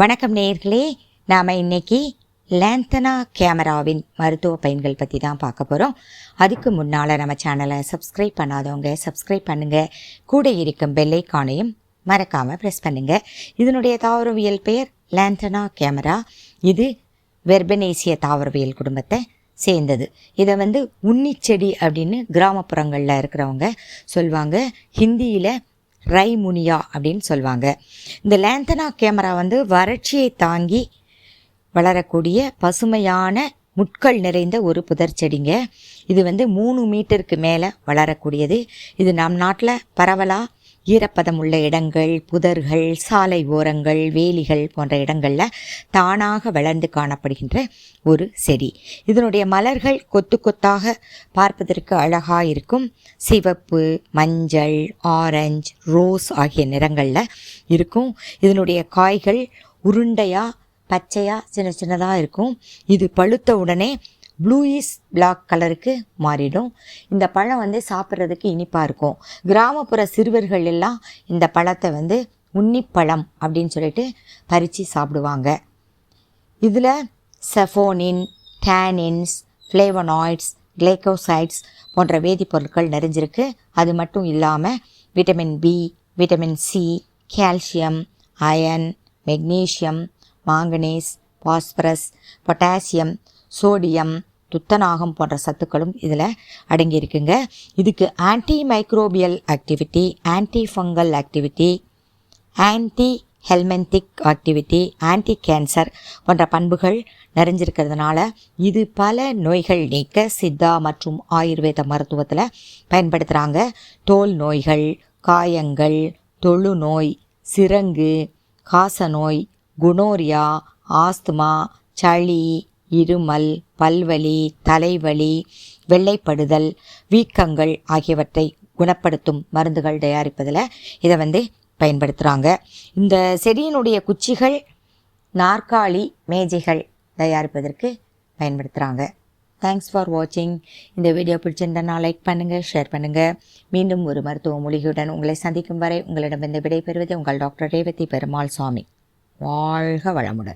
வணக்கம் நேயர்களே, நாம் இன்னைக்கு லேந்தனா கேமராவின் மருத்துவ பயன்கள் பற்றி தான் பார்க்க போகிறோம். அதுக்கு முன்னால் நம்ம சேனலை சப்ஸ்கிரைப் பண்ணாதவங்க சப்ஸ்கிரைப் பண்ணுங்கள். கூட இருக்கும் பெல் ஐகானையும் மறக்காமல் ப்ரெஸ் பண்ணுங்கள். இதனுடைய தாவரவியல் பெயர் லேந்தனா கேமரா. இது வெர்பனேசிய தாவரவியல் குடும்பத்தை சேர்ந்தது. இதை உன்னிச்செடி அப்படின்னு கிராமப்புறங்களில் இருக்கிறவங்க சொல்லுவாங்க. ஹிந்தியில் ரைமுனியா அப்படின்னு சொல்லுவாங்க. இந்த லேந்தனா கேமரா வறட்சியை தாங்கி வளரக்கூடிய பசுமையான முட்கள் நிறைந்த ஒரு புதர் செடிங்க. இது 3 மீட்டருக்கு மேலே வளரக்கூடியது. இது நம் நாட்டில் பரவலாக ஈரப்பதம் உள்ள இடங்கள், புதர்கள், சாலை ஓரங்கள், வேலிகள் போன்ற இடங்களில் தானாக வளர்ந்து காணப்படுகின்ற ஒரு செடி. இதனுடைய மலர்கள் கொத்து கொத்தாக பார்ப்பதற்கு அழகாக இருக்கும். சிவப்பு, மஞ்சள், ஆரஞ்சு, ரோஸ் ஆகிய நிறங்களில் இருக்கும். இதனுடைய காய்கள் உருண்டையாக பச்சையாக சின்ன சின்னதாக இருக்கும். இது பழுத்த உடனே ப்ளூயிஷ் பிளாக் கலருக்கு மாறிடும். இந்த பழம் சாப்பிட்றதுக்கு இனிப்பாக இருக்கும். கிராமப்புற சிறுவர்கள் எல்லாம் இந்த பழத்தை உன்னிப்பழம் அப்படின்னு சொல்லிட்டு பறித்து சாப்பிடுவாங்க. இதில் செஃபோனின், டேனின்ஸ், ஃப்ளேவனாய்ட்ஸ், கிளைகோசைட்ஸ் போன்ற வேதிப்பொருட்கள் நிறைஞ்சிருக்கு. அது மட்டும் இல்லாமல் vitamin B, vitamin C, calcium, iron, magnesium, manganese, phosphorus, potassium, sodium, துத்தநாகம் போன்ற சத்துக்களும் இதில் அடங்கியிருக்குங்க. இதுக்கு anti microbial activity, anti fungal activity, anti helminthic activity, anti cancer போன்ற பண்புகள் நிறைஞ்சிருக்கிறதுனால இது பல நோய்கள் நீக்க சித்தா மற்றும் ஆயுர்வேத மருத்துவத்தில் பயன்படுத்துகிறாங்க. தோல் நோய்கள், காயங்கள், தொழுநோய், சிரங்கு, காசநோய், குனோரியா, ஆஸ்துமா, சளி, இருமல், பல்வலி, தலைவலி, வெள்ளைப்படுதல், வீக்கங்கள் ஆகியவற்றை குணப்படுத்தும் மருந்துகள் தயாரிப்பதில் இதை பயன்படுத்துகிறாங்க. இந்த செடியினுடைய குச்சிகள் நாற்காலி, மேஜைகள் தயாரிப்பதற்கு பயன்படுத்துகிறாங்க. தேங்க்ஸ் ஃபார் வாட்சிங். இந்த வீடியோ பிடிச்சிருந்தனா லைக் பண்ணுங்கள், ஷேர் பண்ணுங்கள். மீண்டும் ஒரு மருத்துவ மூலிகையுடன் உங்களை சந்திக்கும் வரை உங்களிடம் விடைபெறுவது உங்கள் டாக்டர் ரேவதி பெருமாள் சுவாமி. வாழ்க வளமுடன்.